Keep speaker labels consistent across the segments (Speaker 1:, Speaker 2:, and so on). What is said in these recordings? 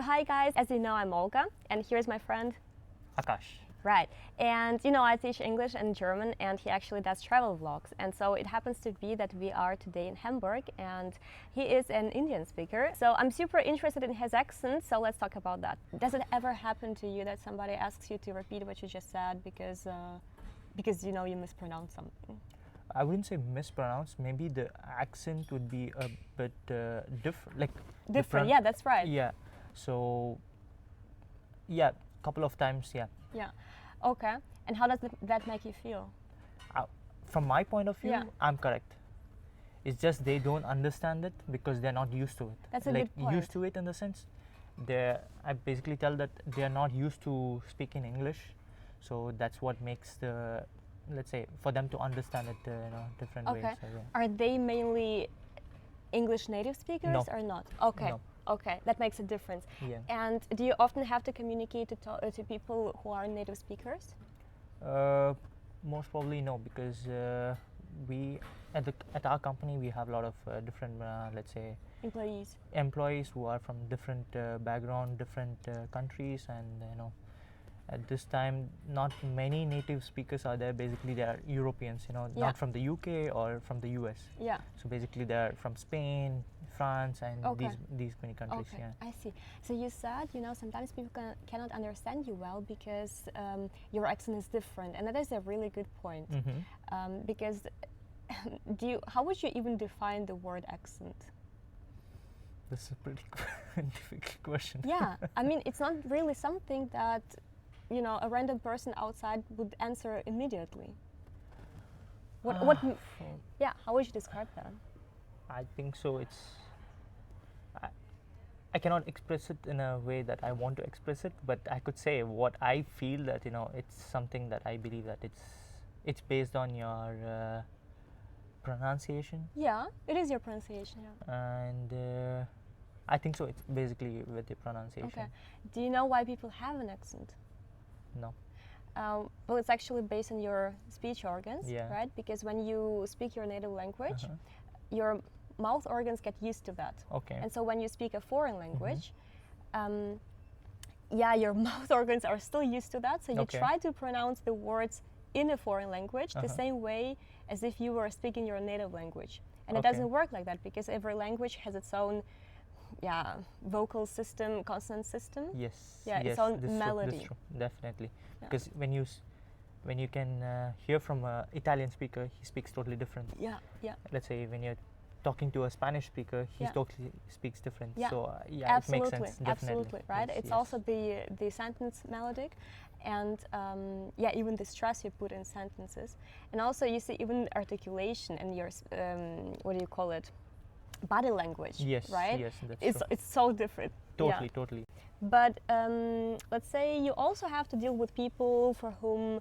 Speaker 1: So hi guys, as you know, I'm Olga, and here's my friend.
Speaker 2: Akash.
Speaker 1: Right, and you know I teach English and German, and he actually does travel vlogs, and so it happens to be that we are today in Hamburg, and he is an Indian speaker. So I'm super interested in his accent, so let's talk about that. Does it ever happen to you that somebody asks you to repeat what you just said because you know you mispronounced something?
Speaker 2: I wouldn't say mispronounced. Maybe the accent would be a bit different.
Speaker 1: Different, yeah, that's right.
Speaker 2: Yeah. So, yeah, couple of times, yeah.
Speaker 1: Yeah. Okay. And how does that make you feel?
Speaker 2: From my point of view,
Speaker 1: Yeah.
Speaker 2: I'm correct. It's just they don't understand it because they're not used to it.
Speaker 1: That's a good point.
Speaker 2: Used to it in the sense, I basically tell that they're not used to speaking English, so that's what makes the, let's say, for them to understand it, different ways.
Speaker 1: Okay.
Speaker 2: So, yeah.
Speaker 1: Are they mainly English native speakers
Speaker 2: No.
Speaker 1: or not? Okay.
Speaker 2: No.
Speaker 1: Okay, that makes a difference.
Speaker 2: Yeah.
Speaker 1: And do you often have to communicate to people who are native speakers?
Speaker 2: Most probably no, because we at our company we have a lot of different, let's say, employees who are from different background, different countries, and at this time not many native speakers are there. Basically they are Europeans, not from the UK or from the US.
Speaker 1: Yeah.
Speaker 2: So basically they are from Spain, France, and these many countries.
Speaker 1: Okay,
Speaker 2: yeah.
Speaker 1: I see. So you said, sometimes people cannot understand you well because your accent is different, and that is a really good point.
Speaker 2: Mm-hmm.
Speaker 1: Because how would you even define the word accent?
Speaker 2: This is a pretty difficult question.
Speaker 1: Yeah, I mean, it's not really something that a random person outside would answer immediately. Yeah, how would you describe that?
Speaker 2: I think so. I cannot express it in a way that I want to express it, but I could say what I feel that it's something that I believe that it's based on your pronunciation.
Speaker 1: Yeah, it is your pronunciation. Yeah.
Speaker 2: And I think so. It's basically with the pronunciation.
Speaker 1: Okay. Do you know why people have an accent?
Speaker 2: No.
Speaker 1: Well, it's actually based on your speech organs,
Speaker 2: Yeah.
Speaker 1: right? Because when you speak your native language, your mouth organs get used to that.
Speaker 2: Okay.
Speaker 1: And so when you speak a foreign language, your mouth organs are still used to that. So you try to pronounce the words in a foreign language the same way as if you were speaking your native language. And it doesn't work like that because every language has its own vocal system, consonant system.
Speaker 2: Yes.
Speaker 1: Yeah,
Speaker 2: yes,
Speaker 1: its own
Speaker 2: this
Speaker 1: melody.
Speaker 2: True, definitely. Yeah. Because when you can hear from an Italian speaker, he speaks totally different.
Speaker 1: Yeah, yeah.
Speaker 2: Let's say when you're talking to a Spanish speaker, he totally speaks different.
Speaker 1: Yeah.
Speaker 2: So
Speaker 1: absolutely.
Speaker 2: it makes sense. Definitely.
Speaker 1: Absolutely, right?
Speaker 2: Yes,
Speaker 1: it's
Speaker 2: yes.
Speaker 1: also the sentence melodic, and even the stress you put in sentences, and also you see even articulation and your what do you call it? Body language.
Speaker 2: Yes.
Speaker 1: Right.
Speaker 2: Yes, that's true.
Speaker 1: It's so different.
Speaker 2: Totally,
Speaker 1: Yeah.
Speaker 2: totally.
Speaker 1: But let's say you also have to deal with people for whom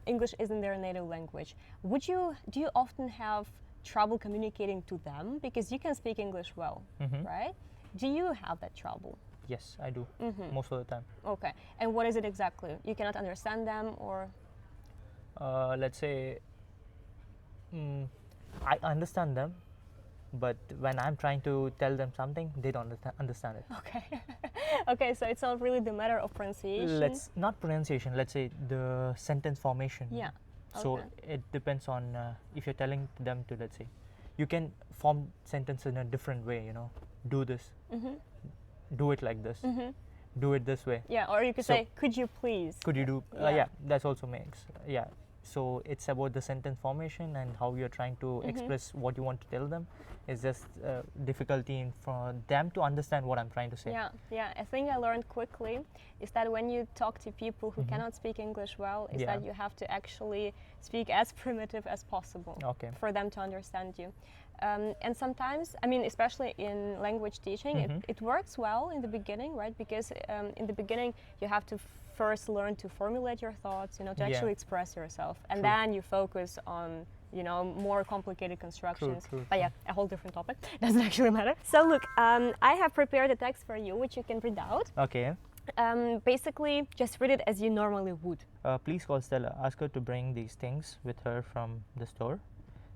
Speaker 1: English isn't their native language. Do you often have trouble communicating to them because you can speak English well, right? Do you have that trouble?
Speaker 2: Yes, I do. Most of the time.
Speaker 1: Okay. And what is it exactly? You cannot understand them, or?
Speaker 2: Let's say I understand them, but when I'm trying to tell them something, they don't understand it.
Speaker 1: Okay. Okay, so it's not really the matter of pronunciation.
Speaker 2: Not pronunciation. Let's say the sentence formation.
Speaker 1: Yeah.
Speaker 2: So it depends on if you're telling them to, let's say, you can form sentence in a different way. Do this. Do it like this. Do it this way.
Speaker 1: Yeah, or you could say, could you please?
Speaker 2: Could you do? Yeah, that's also makes. Yeah. So it's about the sentence formation and how you're trying to express what you want to tell them. It's just difficulty for them to understand what I'm trying to say.
Speaker 1: Yeah. A thing I learned quickly is that when you talk to people who cannot speak English well, is that you have to actually speak as primitive as possible for them to understand you. And sometimes, I mean, especially in language teaching, it works well in the beginning, right? Because in the beginning, you have to first learn to formulate your thoughts, to actually express yourself. And then you focus on, more complicated constructions.
Speaker 2: True.
Speaker 1: But yeah, a whole different topic. Doesn't actually matter. So look, I have prepared a text for you, which you can read out.
Speaker 2: Okay.
Speaker 1: Basically, just read it as you normally would.
Speaker 2: Please call Stella. Ask her to bring these things with her from the store.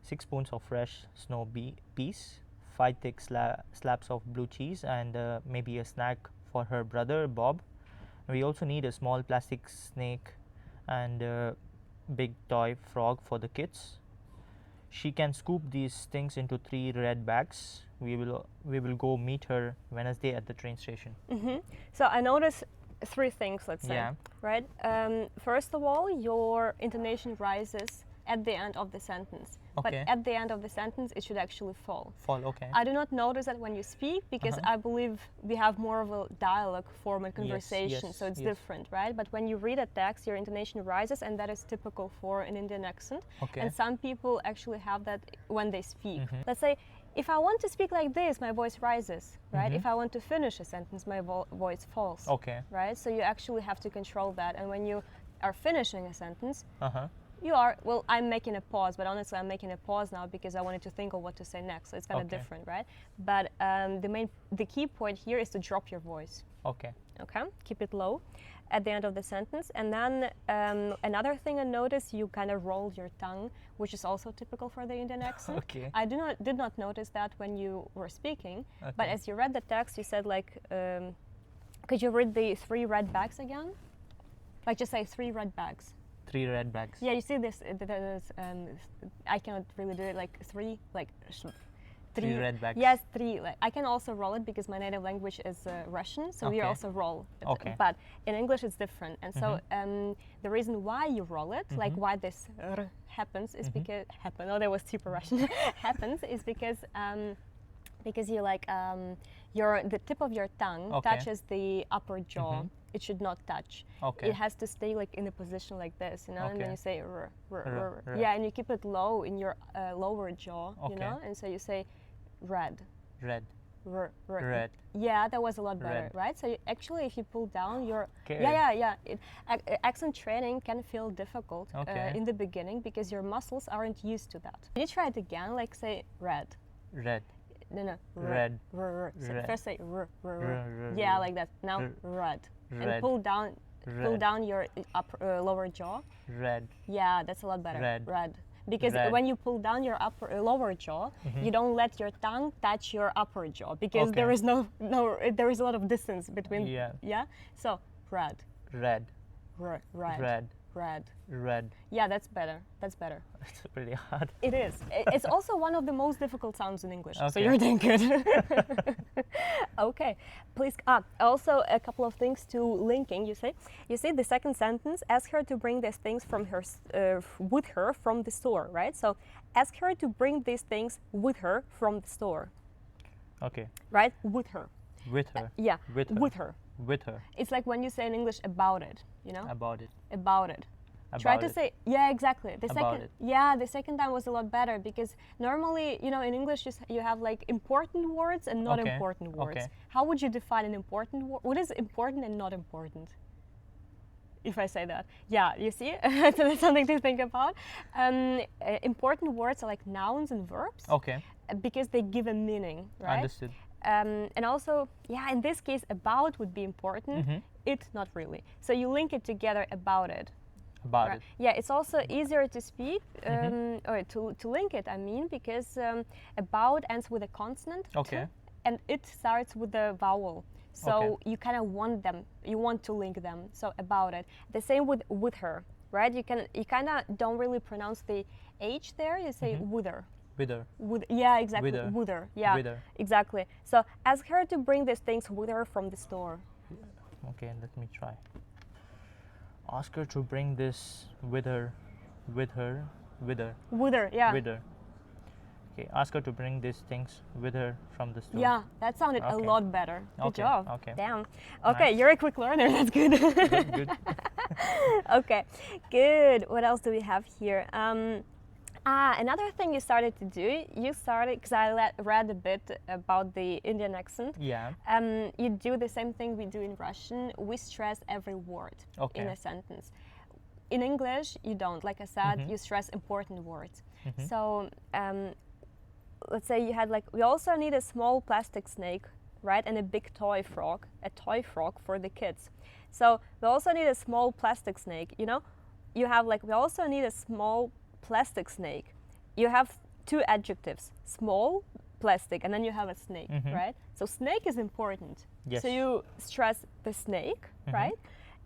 Speaker 2: 6 spoons of fresh snow peas, 5 thick slabs of blue cheese, and maybe a snack for her brother Bob. We also need a small plastic snake and a big toy frog for the kids. She can scoop these things into 3 red bags. We will go meet her Wednesday at the train station.
Speaker 1: So I noticed 3 things, let's say, right? First of all, your intonation rises at the end of the sentence. But at the end of the sentence, it should actually fall.
Speaker 2: Okay.
Speaker 1: I do not notice that when you speak because I believe we have more of a dialogue form and conversation, so it's different, right? But when you read a text, your intonation rises, and that is typical for an Indian accent. And some people actually have that when they speak. Let's say, if I want to speak like this, my voice rises, right? If I want to finish a sentence, my voice falls, right? So you actually have to control that. And when you are finishing a sentence, you are, well, I'm making a pause, but honestly I'm making a pause now because I wanted to think of what to say next, so it's kind of different, right? But the key point here is to drop your voice. Okay, keep it low at the end of the sentence. And then another thing I noticed, you kind of roll your tongue, which is also typical for the Indian accent. I did not notice that when you were speaking, but as you read the text, you said like, could you read the 3 red bags again? Like just say 3 red bags.
Speaker 2: 3 red bags.
Speaker 1: Yeah, you see this, I cannot really do it, like 3, like
Speaker 2: 3 red bags.
Speaker 1: Yes, 3. Like, I can also roll it because my native language is Russian, so we also roll. But in English it's different. And so the reason why you roll it, like why this happens is because, that was super Russian, happens is because you like, the tip of your tongue touches the upper jaw. It should not touch. It has to stay like in a position like this, you know. And then you say yeah, and you keep it low in your lower jaw, you know. And so you say red. Red. Yeah, that was a lot better, right? So actually, if you pull down your accent training can feel difficult in the beginning because your muscles aren't used to that. Can you try it again? Like say red. No.
Speaker 2: Red.
Speaker 1: So first say yeah, like that. Now red. And pull down your lower jaw.
Speaker 2: Red.
Speaker 1: Yeah, that's a lot better. Red. Because when you pull down your lower jaw, you don't let your tongue touch your upper jaw because there is there is a lot of distance between. Yeah. So red. Red. Yeah, that's better. It's
Speaker 2: pretty hard.
Speaker 1: It is. It's also one of the most difficult sounds in English, so you're doing good. Okay, please. Also, a couple of things to linking. You say the second sentence. Ask her to bring these things from her with her from the store, right? So, ask her to bring these things with her from the store. Okay. Right, with her.
Speaker 2: With her.
Speaker 1: Yeah.
Speaker 2: With her. With her.
Speaker 1: It's like when you say in English about it, you know?
Speaker 2: About it.
Speaker 1: Try to say, yeah, exactly. The second time was a lot better because normally, you know, in English you have like important words and not important words. How would you define an important word? What is important and not important? If I say that. Yeah, you see? So that's something to think about. Important words are like nouns and verbs. Because they give a meaning, right?
Speaker 2: Understood.
Speaker 1: And also, yeah, in this case, about would be important. It, not really. So you link it together, about it.
Speaker 2: About it.
Speaker 1: Yeah, it's also easier to speak, or to link it, I mean, because about ends with a consonant. And it starts with a vowel. So you kind of want to link them. So about it. The same with her, right? You kind of don't really pronounce the H there. You say with her. Yeah, exactly. With her. Yeah, exactly. So ask her to bring these things with her from the store.
Speaker 2: Okay, let me try. Ask her to bring this with her.
Speaker 1: Yeah.
Speaker 2: With her. Okay, ask her to bring these things with her from the store.
Speaker 1: Yeah, that sounded a lot better. Good job. Damn. Okay, nice. You're a quick learner. That's good.
Speaker 2: Good.
Speaker 1: Okay, good. What else do we have here? Another thing you started to do, because I read a bit about the Indian accent.
Speaker 2: Yeah.
Speaker 1: You do the same thing we do in Russian. We stress every word in a sentence. In English, you don't. Like I said, you stress important words. So let's say you had we also need a small plastic snake, right, and a big toy frog for the kids. So we also need a small plastic snake, you know. You have we also need a small plastic snake. You have 2 adjectives, small plastic, and then you have a snake, right? So snake is important.
Speaker 2: Yes.
Speaker 1: So you stress the snake, right?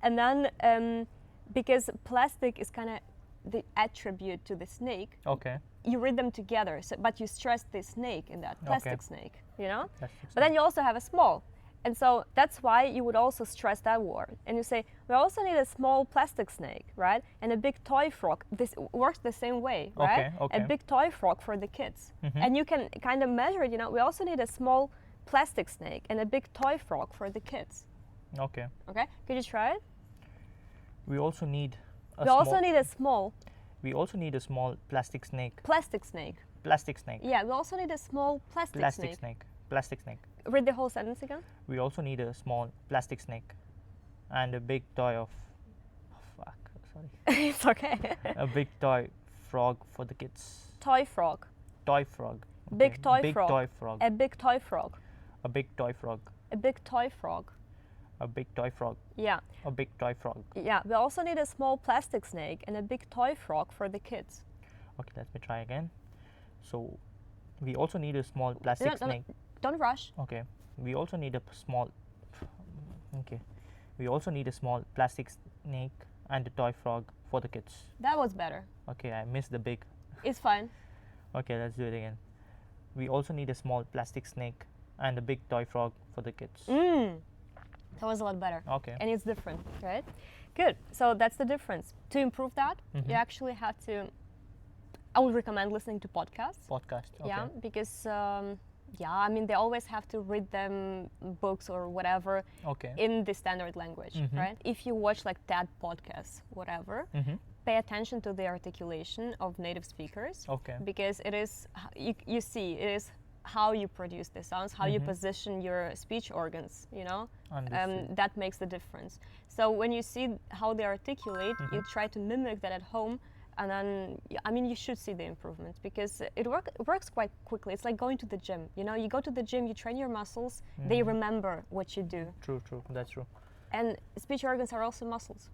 Speaker 1: And then because plastic is kind of the attribute to the snake.
Speaker 2: Okay.
Speaker 1: You read them together, so, but you stress the snake in that plastic snake, you know?
Speaker 2: Plastic
Speaker 1: but then you also have a small. And so that's why you would also stress that word. And you say, we also need a small plastic snake, right? And a big toy frog. This works the same way, right?
Speaker 2: Okay.
Speaker 1: A big toy frog for the kids. And you can kind of measure it, you know, we also need a small plastic snake and a big toy frog for the kids.
Speaker 2: Okay.
Speaker 1: Okay, could you try it?
Speaker 2: We also need a
Speaker 1: We also need a small.
Speaker 2: We also need a small plastic snake.
Speaker 1: Plastic snake.
Speaker 2: Plastic snake.
Speaker 1: Yeah, we also need a small plastic snake.
Speaker 2: Plastic snake.
Speaker 1: Read the whole sentence again.
Speaker 2: We also need a small plastic snake and a big toy of
Speaker 1: It's okay.
Speaker 2: a big toy frog for the kids.
Speaker 1: Toy frog.
Speaker 2: Toy frog. Okay.
Speaker 1: Big toy
Speaker 2: big
Speaker 1: frog.
Speaker 2: Toy frog.
Speaker 1: A big toy frog.
Speaker 2: A big toy frog.
Speaker 1: A big toy frog.
Speaker 2: A big toy frog.
Speaker 1: Yeah.
Speaker 2: A big toy frog.
Speaker 1: Yeah, we also need a small plastic snake and a big toy frog for the kids.
Speaker 2: Okay, let me try again. So, we also need a small plastic snake.
Speaker 1: Don't rush.
Speaker 2: Okay. We also need a small. Okay. We also need a small plastic snake and a toy frog for the kids.
Speaker 1: That was better.
Speaker 2: Okay, I missed the big.
Speaker 1: It's fine.
Speaker 2: Okay, let's do it again. We also need a small plastic snake and a big toy frog for the kids.
Speaker 1: That was a lot better.
Speaker 2: Okay.
Speaker 1: And it's different, right? Good. So that's the difference. To improve that, you actually have to. I would recommend listening to podcasts.
Speaker 2: Podcast. Okay.
Speaker 1: Yeah, because I mean they always have to read them books or whatever in the standard language, right? If you watch like TED podcasts, whatever, pay attention to the articulation of native speakers.
Speaker 2: Okay.
Speaker 1: Because it is you see it is how you produce the sounds, how you position your speech organs, you know, that makes the difference. So when you see how they articulate, you try to mimic that at home. And then, I mean, you should see the improvements because it works quite quickly. It's like going to the gym. You know, you go to the gym, you train your muscles, they remember what you do.
Speaker 2: True, that's true.
Speaker 1: And speech organs are also muscles.